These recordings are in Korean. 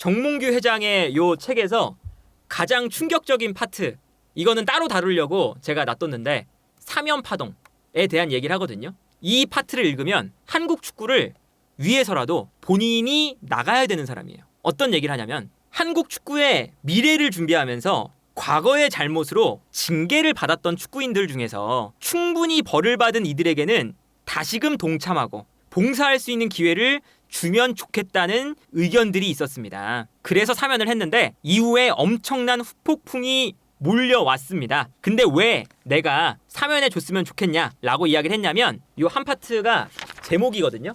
정몽규 회장의 요 책에서 가장 충격적인 파트, 이거는 따로 다루려고 제가 놔뒀는데 사면파동에 대한 얘기를 하거든요. 이 파트를 읽으면 한국 축구를 위해서라도 본인이 나가야 되는 사람이에요. 어떤 얘기를 하냐면 한국 축구의 미래를 준비하면서 과거의 잘못으로 징계를 받았던 축구인들 중에서 충분히 벌을 받은 이들에게는 다시금 동참하고 봉사할 수 있는 기회를 주면 좋겠다는 의견들이 있었습니다. 그래서 사면을 했는데 이후에 엄청난 후폭풍이 몰려왔습니다. 근데 왜 내가 사면해 줬으면 좋겠냐라고 이야기를 했냐면 이 한 파트가 제목이거든요.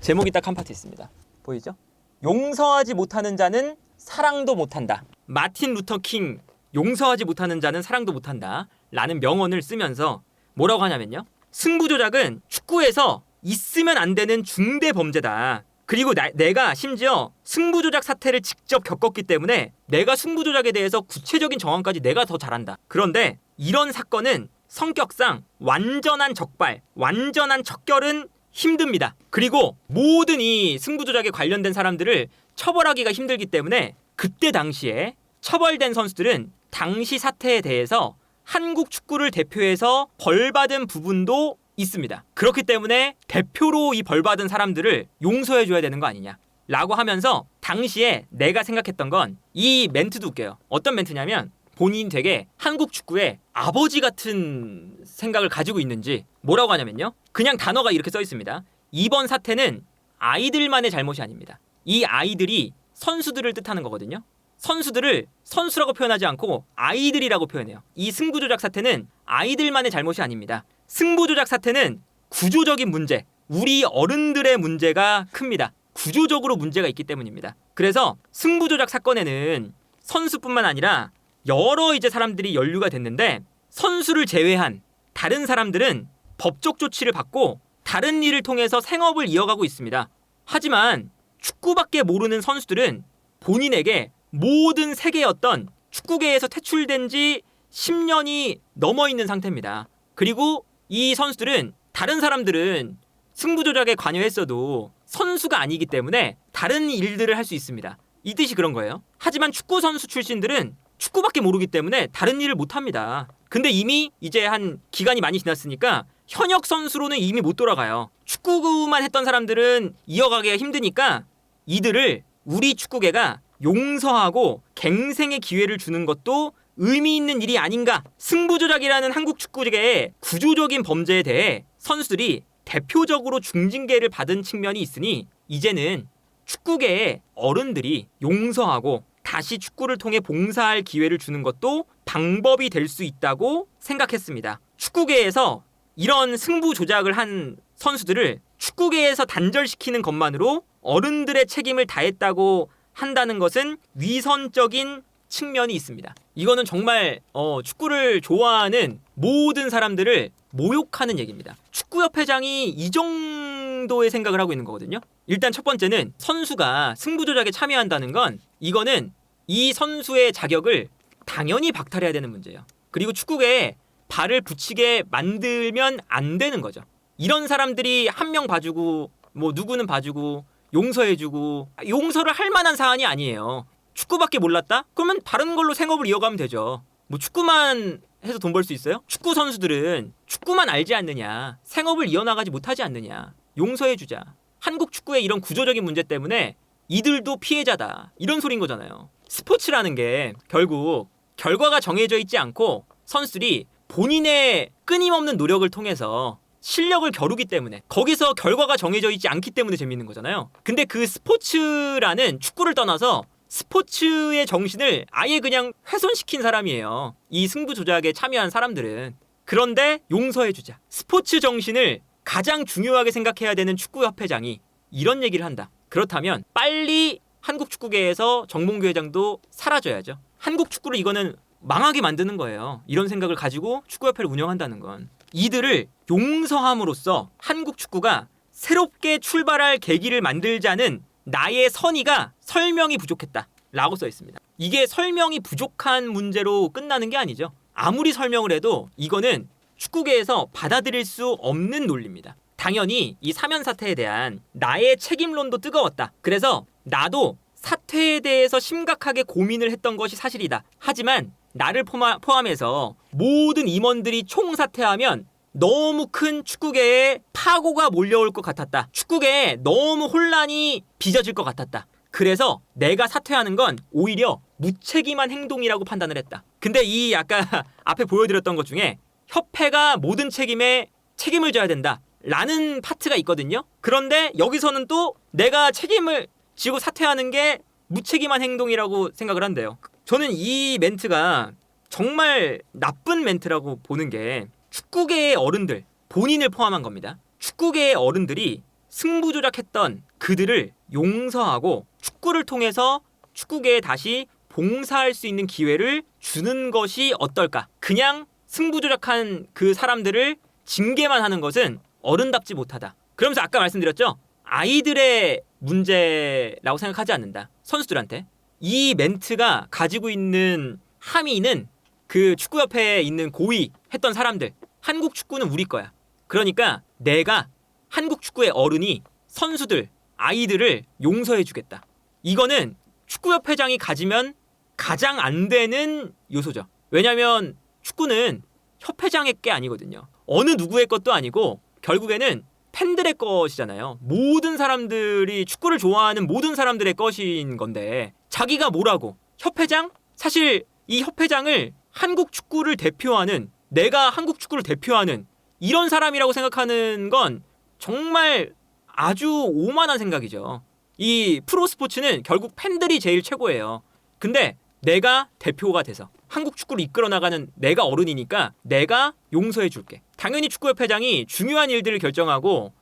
제목이 딱 한 파트 있습니다. 보이죠? 용서하지 못하는 자는 사랑도 못한다. 마틴 루터 킹 용서하지 못하는 자는 사랑도 못한다 라는 명언을 쓰면서 뭐라고 하냐면요, 승부조작은 축구에서 있으면 안 되는 중대 범죄다. 그리고 내가 심지어 승부조작 사태를 직접 겪었기 때문에 내가 승부조작에 대해서 구체적인 정황까지 내가 더 잘한다. 그런데 이런 사건은 성격상 완전한 적발, 완전한 척결은 힘듭니다. 그리고 모든 이 승부조작에 관련된 사람들을 처벌하기가 힘들기 때문에 그때 당시에 처벌된 선수들은 당시 사태에 대해서 한국 축구를 대표해서 벌받은 부분도 있습니다. 그렇기 때문에 대표로 이 벌받은 사람들을 용서해줘야 되는 거 아니냐 라고 하면서 당시에 내가 생각했던 건 이 멘트도 웃겨요. 어떤 멘트냐면 본인 되게 한국 축구의 아버지 같은 생각을 가지고 있는지 뭐라고 하냐면요, 그냥 단어가 이렇게 써 있습니다. 이번 사태는 아이들만의 잘못이 아닙니다. 이 아이들이 선수들을 뜻하는 거거든요. 선수들을 선수라고 표현하지 않고 아이들이라고 표현해요. 이 승부조작 사태는 아이들만의 잘못이 아닙니다. 승부조작 사태는 구조적인 문제, 우리 어른들의 문제가 큽니다. 구조적으로 문제가 있기 때문입니다. 그래서 승부조작 사건에는 선수뿐만 아니라 여러 이제 사람들이 연루가 됐는데 선수를 제외한 다른 사람들은 법적 조치를 받고 다른 일을 통해서 생업을 이어가고 있습니다. 하지만 축구밖에 모르는 선수들은 본인에게 모든 세계의 어떤 축구계에서 퇴출된 지 10년이 넘어 있는 상태입니다. 그리고 이 선수들은 다른 사람들은 승부조작에 관여했어도 선수가 아니기 때문에 다른 일들을 할 수 있습니다. 이 뜻이 그런 거예요. 하지만 축구 선수 출신들은 축구밖에 모르기 때문에 다른 일을 못합니다. 근데 이미 이제 한 기간이 많이 지났으니까 현역 선수로는 이미 못 돌아가요. 축구만 했던 사람들은 이어가기가 힘드니까 이들을 우리 축구계가 용서하고 갱생의 기회를 주는 것도 의미 있는 일이 아닌가. 승부조작이라는 한국 축구계의 구조적인 범죄에 대해 선수들이 대표적으로 중징계를 받은 측면이 있으니 이제는 축구계의 어른들이 용서하고 다시 축구를 통해 봉사할 기회를 주는 것도 방법이 될 수 있다고 생각했습니다. 축구계에서 이런 승부 조작을 한 선수들을 축구계에서 단절시키는 것만으로 어른들의 책임을 다했다고 한다는 것은 위선적인 측면이 있습니다. 이거는 정말 축구를 좋아하는 모든 사람들을 모욕하는 얘기입니다. 축구협회장이 이 정도의 생각을 하고 있는 거거든요. 일단 첫 번째는 선수가 승부조작에 참여한다는 건 이거는 이 선수의 자격을 당연히 박탈해야 되는 문제예요. 그리고 축구계에 발을 붙이게 만들면 안 되는 거죠. 이런 사람들이 한 명 봐주고 뭐 누구는 봐주고 용서해주고 용서를 할 만한 사안이 아니에요. 축구밖에 몰랐다? 그러면 다른 걸로 생업을 이어가면 되죠. 뭐 축구만 해서 돈 벌 수 있어요? 축구 선수들은 축구만 알지 않느냐, 생업을 이어나가지 못하지 않느냐, 용서해주자. 한국 축구의 이런 구조적인 문제 때문에 이들도 피해자다, 이런 소린 거잖아요. 스포츠라는 게 결국 결과가 정해져 있지 않고 선수들이 본인의 끊임없는 노력을 통해서 실력을 겨루기 때문에, 거기서 결과가 정해져 있지 않기 때문에 재밌는 거잖아요. 근데 그 스포츠라는 축구를 떠나서 스포츠의 정신을 아예 그냥 훼손시킨 사람이에요, 이 승부 조작에 참여한 사람들은. 그런데 용서해주자, 스포츠 정신을 가장 중요하게 생각해야 되는 축구협회장이 이런 얘기를 한다. 그렇다면 빨리 한국 축구계에서 정몽규 회장도 사라져야죠. 한국 축구를 이거는 망하게 만드는 거예요. 이런 생각을 가지고 축구협회를 운영한다는 건. 이들을 용서함으로써 한국 축구가 새롭게 출발할 계기를 만들자는 나의 선의가 설명이 부족했다 라고 써 있습니다. 이게 설명이 부족한 문제로 끝나는 게 아니죠. 아무리 설명을 해도 이거는 축구계에서 받아들일 수 없는 논리입니다. 당연히 이 사면 사태에 대한 나의 책임론도 뜨거웠다. 그래서 나도 사퇴에 대해서 심각하게 고민을 했던 것이 사실이다. 하지만 나를 포함해서 모든 임원들이 총사퇴하면 너무 큰 축구계에 파고가 몰려올 것 같았다. 축구계에 너무 혼란이 빚어질 것 같았다. 그래서 내가 사퇴하는 건 오히려 무책임한 행동이라고 판단을 했다. 근데 이 아까 앞에 보여드렸던 것 중에 협회가 모든 책임에 책임을 져야 된다 라는 파트가 있거든요. 그런데 여기서는 또 내가 책임을 지고 사퇴하는 게 무책임한 행동이라고 생각을 한대요. 저는 이 멘트가 정말 나쁜 멘트라고 보는 게 축구계의 어른들, 본인을 포함한 겁니다. 축구계의 어른들이 승부조작했던 그들을 용서하고 축구를 통해서 축구계에 다시 봉사할 수 있는 기회를 주는 것이 어떨까? 그냥 승부조작한 그 사람들을 징계만 하는 것은 어른답지 못하다. 그러면서 아까 말씀드렸죠? 아이들의 문제라고 생각하지 않는다. 선수들한테. 이 멘트가 가지고 있는 함의는 그 축구협회에 있는 고위 했던 사람들, 한국 축구는 우리 거야. 그러니까 내가 한국 축구의 어른이 선수들, 아이들을 용서해 주겠다. 이거는 축구협회장이 가지면 가장 안 되는 요소죠. 왜냐하면 축구는 협회장의 게 아니거든요. 어느 누구의 것도 아니고 결국에는 팬들의 것이잖아요. 모든 사람들이 축구를 좋아하는 모든 사람들의 것인 건데 자기가 뭐라고? 협회장? 사실 이 협회장을 한국 축구를 대표하는, 내가 한국 축구를 대표하는 이런 사람이라고 생각하는 건 정말 아주 오만한 생각이죠. 이 프로스포츠는 결국 팬들이 제일 최고예요. 근데 내가 대표가 돼서 한국 축구를 이끌어 나가는 내가 어른이니까 내가 용서해 줄게. 당연히 축구협회장이 중요한 일들을 결정하고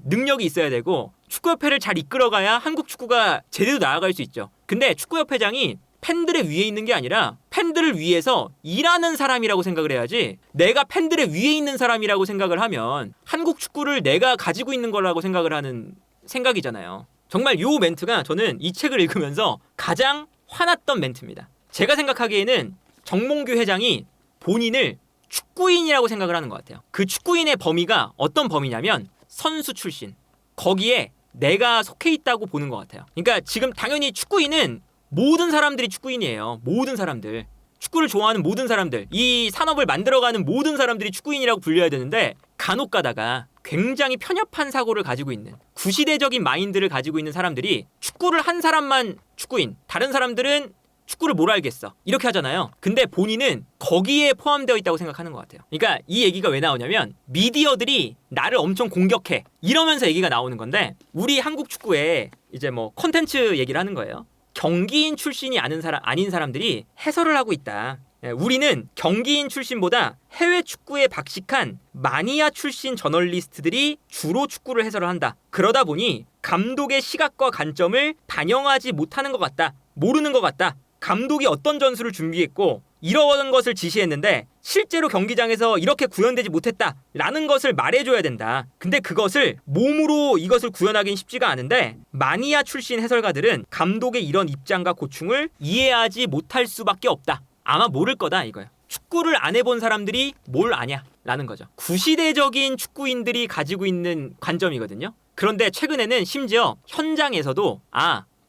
능력이 있어야 되고 축구협회를 잘 이끌어가야 한국 축구가 제대로 나아갈 수 있죠. 근데 축구협회장이 팬들의 위에 있는 게 아니라 팬들을 위해서 일하는 사람이라고 생각을 해야지, 내가 팬들의 위에 있는 사람이라고 생각을 하면 한국 축구를 내가 가지고 있는 거라고 생각을 하는 생각이잖아요. 정말 요 멘트가 저는 이 책을 읽으면서 가장 화났던 멘트입니다. 제가 생각하기에는 정몽규 회장이 본인을 축구인이라고 생각을 하는 것 같아요. 그 축구인의 범위가 어떤 범위냐면 선수 출신, 거기에 내가 속해 있다고 보는 것 같아요. 그러니까 지금 당연히 축구인은 모든 사람들이 축구인이에요. 모든 사람들, 축구를 좋아하는 모든 사람들, 이 산업을 만들어가는 모든 사람들이 축구인이라고 불려야 되는데 간혹 가다가 굉장히 편협한 사고를 가지고 있는, 구시대적인 마인드를 가지고 있는 사람들이 축구를 한 사람만 축구인, 다른 사람들은 축구를 뭘 알겠어 이렇게 하잖아요. 근데 본인은 거기에 포함되어 있다고 생각하는 것 같아요. 그러니까 이 얘기가 왜 나오냐면 미디어들이 나를 엄청 공격해 이러면서 얘기가 나오는 건데, 우리 한국 축구에 이제 뭐 콘텐츠 얘기를 하는 거예요. 경기인 출신이 아닌 사람들이 해설을 하고 있다. 우리는 경기인 출신보다 해외 축구에 박식한 마니아 출신 저널리스트들이 주로 축구를 해설을 한다. 그러다 보니 감독의 시각과 관점을 반영하지 못하는 것 같다. 모르는 것 같다. 감독이 어떤 전술을 준비했고 이런 것을 지시했는데 실제로 경기장에서 이렇게 구현되지 못했다라는 것을 말해줘야 된다. 근데 그것을 몸으로 이것을 구현하기는 쉽지가 않은데 마니아 출신 해설가들은 감독의 이런 입장과 고충을 이해하지 못할 수밖에 없다. 아마 모를 거다 이거예요. 축구를 안 해본 사람들이 뭘 아냐 라는 거죠. 구시대적인 축구인들이 가지고 있는 관점이거든요. 그런데 최근에는 심지어 현장에서도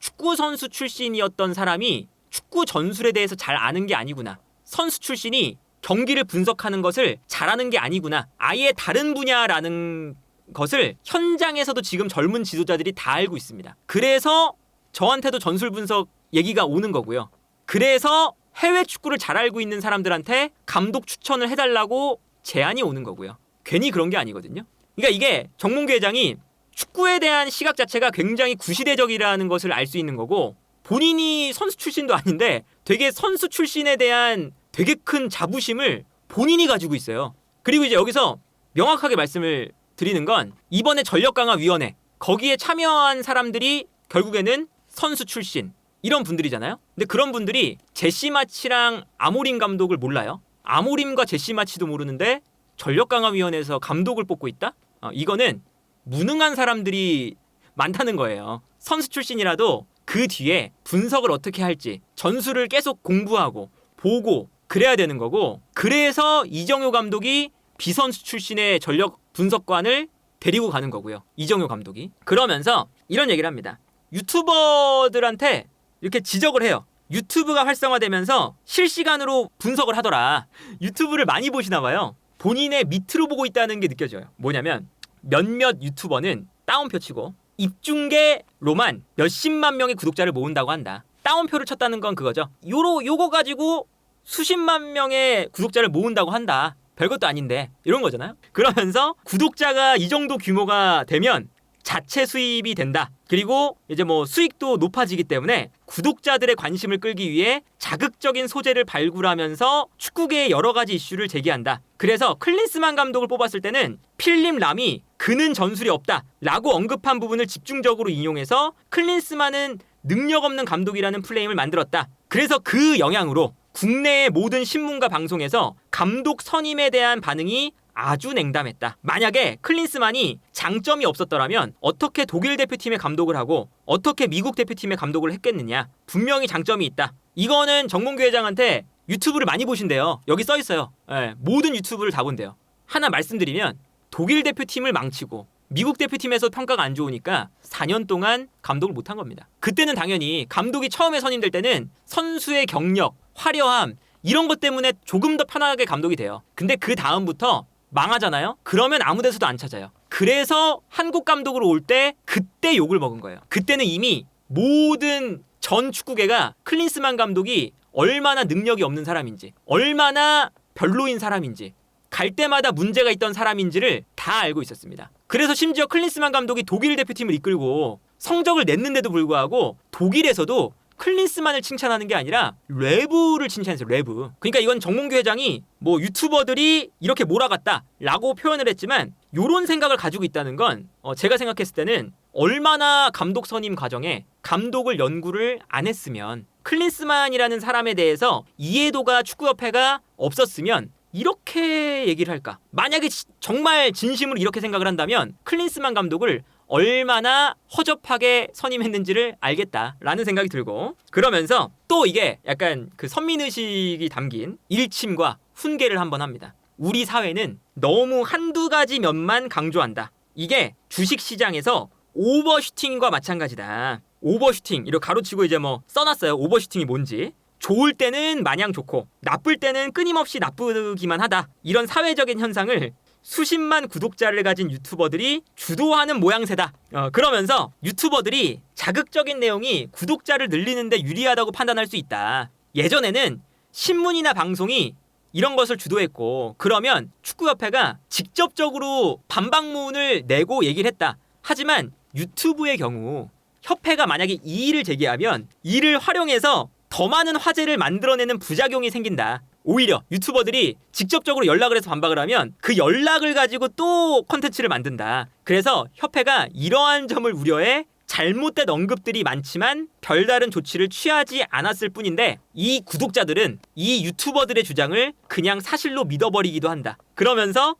축구 선수 출신이었던 사람이 축구 전술에 대해서 잘 아는 게 아니구나, 선수 출신이 경기를 분석하는 것을 잘하는 게 아니구나, 아예 다른 분야라는 것을 현장에서도 지금 젊은 지도자들이 다 알고 있습니다. 그래서 저한테도 전술 분석 얘기가 오는 거고요. 그래서 해외 축구를 잘 알고 있는 사람들한테 감독 추천을 해달라고 제안이 오는 거고요. 괜히 그런 게 아니거든요. 그러니까 이게 정몽규 회장이 축구에 대한 시각 자체가 굉장히 구시대적이라는 것을 알 수 있는 거고, 본인이 선수 출신도 아닌데 되게 선수 출신에 대한 되게 큰 자부심을 본인이 가지고 있어요. 그리고 이제 여기서 명확하게 말씀을 드리는 건, 이번에 전력강화위원회 거기에 참여한 사람들이 결국에는 선수 출신 이런 분들이잖아요. 근데 그런 분들이 제시 마치랑 아모림 감독을 몰라요. 아모림과 제시 마치도 모르는데 전력강화위원회에서 감독을 뽑고 있다? 이거는 무능한 사람들이 많다는 거예요. 선수 출신이라도 그 뒤에 분석을 어떻게 할지 전술을 계속 공부하고 보고 그래야 되는 거고, 그래서 이정효 감독이 비선수 출신의 전력 분석관을 데리고 가는 거고요. 이정효 감독이. 그러면서 이런 얘기를 합니다. 유튜버들한테 이렇게 지적을 해요. 유튜브가 활성화되면서 실시간으로 분석을 하더라. 유튜브를 많이 보시나 봐요. 본인의 밑으로 보고 있다는 게 느껴져요. 뭐냐면 몇몇 유튜버는 다운표 치고 입중계로만 몇십만 명의 구독자를 모은다고 한다. 다운표를 쳤다는 건 그거죠. 요거 가지고 수십만 명의 구독자를 모은다고 한다. 별것도 아닌데 이런 거잖아요. 그러면서 구독자가 이 정도 규모가 되면 자체 수입이 된다. 그리고 이제 뭐 수익도 높아지기 때문에 구독자들의 관심을 끌기 위해 자극적인 소재를 발굴하면서 축구계의 여러 가지 이슈를 제기한다. 그래서 클린스만 감독을 뽑았을 때는 필립 람이 그는 전술이 없다 라고 언급한 부분을 집중적으로 인용해서 클린스만은 능력 없는 감독이라는 플레임을 만들었다. 그래서 그 영향으로 국내의 모든 신문과 방송에서 감독 선임에 대한 반응이 아주 냉담했다. 만약에 클린스만이 장점이 없었더라면 어떻게 독일 대표팀의 감독을 하고 어떻게 미국 대표팀의 감독을 했겠느냐. 분명히 장점이 있다. 이거는 정몽규 회장한테 유튜브를 많이 보신대요. 여기 써 있어요. 네, 모든 유튜브를 다 본대요. 하나 말씀드리면 독일 대표팀을 망치고 미국 대표팀에서 평가가 안 좋으니까 4년 동안 감독을 못한 겁니다. 그때는 당연히 감독이 처음에 선임될 때는 선수의 경력, 화려함 이런 것 때문에 조금 더 편하게 감독이 돼요. 근데 그 다음부터 망하잖아요. 그러면 아무 데서도 안 찾아요. 그래서 한국 감독으로 올 때 그때 욕을 먹은 거예요. 그때는 이미 모든 전 축구계가 클린스만 감독이 얼마나 능력이 없는 사람인지, 얼마나 별로인 사람인지, 갈 때마다 문제가 있던 사람인지를 다 알고 있었습니다. 그래서 심지어 클린스만 감독이 독일 대표팀을 이끌고 성적을 냈는데도 불구하고 독일에서도 클린스만을 칭찬하는 게 아니라 레브를 칭찬했어요. 레브. 그러니까 이건 정몽규 회장이 뭐 유튜버들이 이렇게 몰아갔다라고 표현을 했지만 이런 생각을 가지고 있다는 건 제가 생각했을 때는 얼마나 감독 선임 과정에 감독을 연구를 안 했으면 클린스만이라는 사람에 대해서 이해도가 축구협회가 없었으면 이렇게 얘기를 할까? 만약에 정말 진심으로 이렇게 생각을 한다면 클린스만 감독을 얼마나 허접하게 선임했는지를 알겠다라는 생각이 들고, 그러면서 또 이게 약간 그 선민의식이 담긴 일침과 훈계를 한번 합니다. 우리 사회는 너무 한두 가지 면만 강조한다. 이게 주식시장에서 오버슈팅과 마찬가지다. 오버슈팅 이렇게 가로치고 이제 뭐 써놨어요. 오버슈팅이 뭔지. 좋을 때는 마냥 좋고 나쁠 때는 끊임없이 나쁘기만 하다. 이런 사회적인 현상을 수십만 구독자를 가진 유튜버들이 주도하는 모양새다. 그러면서 유튜버들이 자극적인 내용이 구독자를 늘리는데 유리하다고 판단할 수 있다. 예전에는 신문이나 방송이 이런 것을 주도했고 그러면 축구협회가 직접적으로 반박문을 내고 얘기를 했다. 하지만 유튜브의 경우 협회가 만약에 이의를 제기하면 이를 활용해서 더 많은 화제를 만들어내는 부작용이 생긴다. 오히려 유튜버들이 직접적으로 연락을 해서 반박을 하면 그 연락을 가지고 또 콘텐츠를 만든다. 그래서 협회가 이러한 점을 우려해 잘못된 언급들이 많지만 별다른 조치를 취하지 않았을 뿐인데 이 구독자들은 이 유튜버들의 주장을 그냥 사실로 믿어버리기도 한다. 그러면서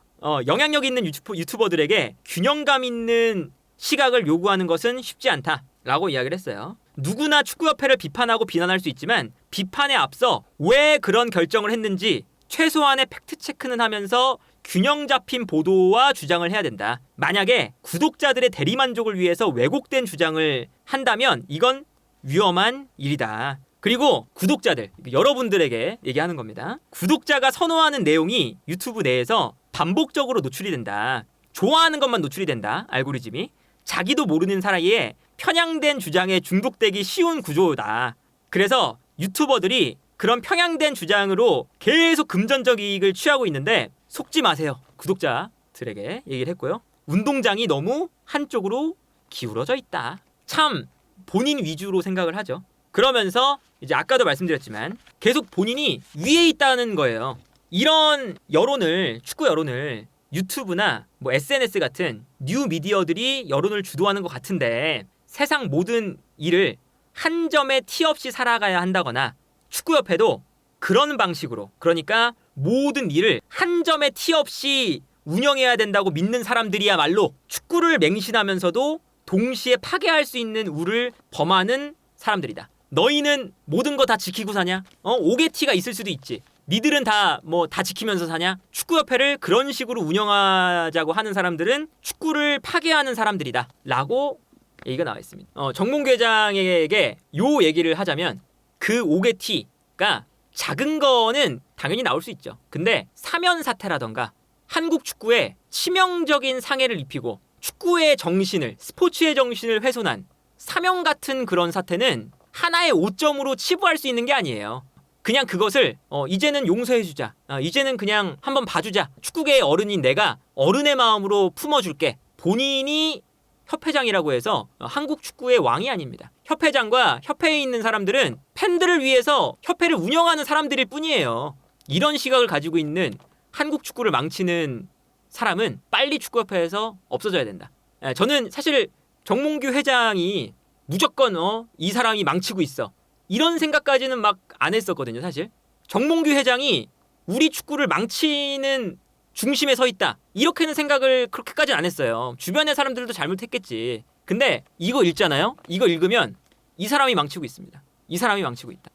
영향력 있는 유튜버들에게 균형감 있는 시각을 요구하는 것은 쉽지 않다라고 이야기를 했어요. 누구나 축구협회를 비판하고 비난할 수 있지만 비판에 앞서 왜 그런 결정을 했는지 최소한의 팩트체크는 하면서 균형 잡힌 보도와 주장을 해야 된다. 만약에 구독자들의 대리만족을 위해서 왜곡된 주장을 한다면 이건 위험한 일이다. 그리고 구독자들, 여러분들에게 얘기하는 겁니다. 구독자가 선호하는 내용이 유튜브 내에서 반복적으로 노출이 된다. 좋아하는 것만 노출이 된다. 알고리즘이. 자기도 모르는 사이에 편향된 주장에 중독되기 쉬운 구조다. 그래서 유튜버들이 그런 편향된 주장으로 계속 금전적 이익을 취하고 있는데 속지 마세요. 구독자들에게 얘기를 했고요. 운동장이 너무 한쪽으로 기울어져 있다. 참 본인 위주로 생각을 하죠. 그러면서 이제 아까도 말씀드렸지만 계속 본인이 위에 있다는 거예요. 이런 여론을, 축구 여론을 유튜브나 뭐 SNS 같은 뉴 미디어들이 여론을 주도하는 것 같은데 세상 모든 일을 한 점에 티 없이 살아가야 한다거나 축구협회도 그런 방식으로, 그러니까 모든 일을 한 점에 티 없이 운영해야 된다고 믿는 사람들이야말로 축구를 맹신하면서도 동시에 파괴할 수 있는 우를 범하는 사람들이다. 너희는 모든 거 다 지키고 사냐? 오게티가 있을 수도 있지. 니들은 다 지키면서 사냐? 축구협회를 그런 식으로 운영하자고 하는 사람들은 축구를 파괴하는 사람들이다 라고 얘기가 나와 있습니다. 정몽규 회장에게 요 얘기를 하자면 그 5개 T가 작은 거는 당연히 나올 수 있죠. 근데 사면 사태라던가 한국 축구에 치명적인 상해를 입히고 축구의 정신을, 스포츠의 정신을 훼손한 사면 같은 그런 사태는 하나의 오점으로 치부할 수 있는 게 아니에요. 그냥 그것을 이제는 용서해주자, 이제는 그냥 한번 봐주자, 축구계의 어른인 내가 어른의 마음으로 품어줄게. 본인이 협회장이라고 해서 한국 축구의 왕이 아닙니다. 협회장과 협회에 있는 사람들은 팬들을 위해서 협회를 운영하는 사람들일 뿐이에요. 이런 시각을 가지고 있는 한국 축구를 망치는 사람은 빨리 축구협회에서 없어져야 된다. 저는 사실 정몽규 회장이 무조건 이 사람이 망치고 있어, 이런 생각까지는 막 안 했었거든요. 사실 정몽규 회장이 우리 축구를 망치는 중심에 서 있다, 이렇게는 생각을 그렇게까지는 안 했어요. 주변의 사람들도 잘못했겠지. 근데 이거 읽잖아요. 이거 읽으면 이 사람이 망치고 있습니다. 이 사람이 망치고 있다.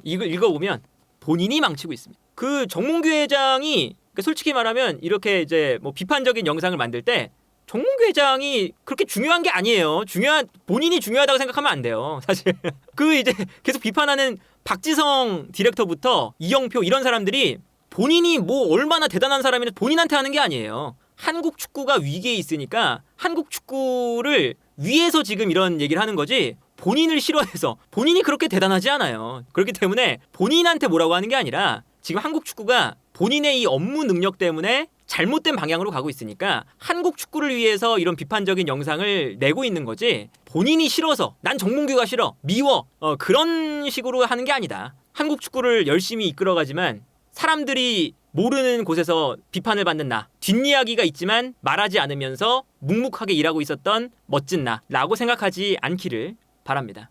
이거 읽어보면 본인이 망치고 있습니다. 그 정몽규 회장이 솔직히 말하면 이렇게 이제 뭐 비판적인 영상을 만들 때 정몽규 회장이 그렇게 중요한 게 아니에요. 본인이 중요하다고 생각하면 안 돼요. 사실 그 이제 계속 비판하는 박지성 디렉터부터 이영표 이런 사람들이 본인이 뭐 얼마나 대단한 사람인지 본인한테 하는 게 아니에요. 한국 축구가 위기에 있으니까 한국 축구를 위해서 지금 이런 얘기를 하는 거지, 본인을 싫어해서, 본인이 그렇게 대단하지 않아요. 그렇기 때문에 본인한테 뭐라고 하는 게 아니라 지금 한국 축구가 본인의 이 업무 능력 때문에 잘못된 방향으로 가고 있으니까 한국 축구를 위해서 이런 비판적인 영상을 내고 있는 거지, 본인이 싫어서 난 정몽규가 싫어, 미워, 그런 식으로 하는 게 아니다. 한국 축구를 열심히 이끌어가지만 사람들이 모르는 곳에서 비판을 받는 나, 뒷이야기가 있지만 말하지 않으면서 묵묵하게 일하고 있었던 멋진 나라고 생각하지 않기를 바랍니다.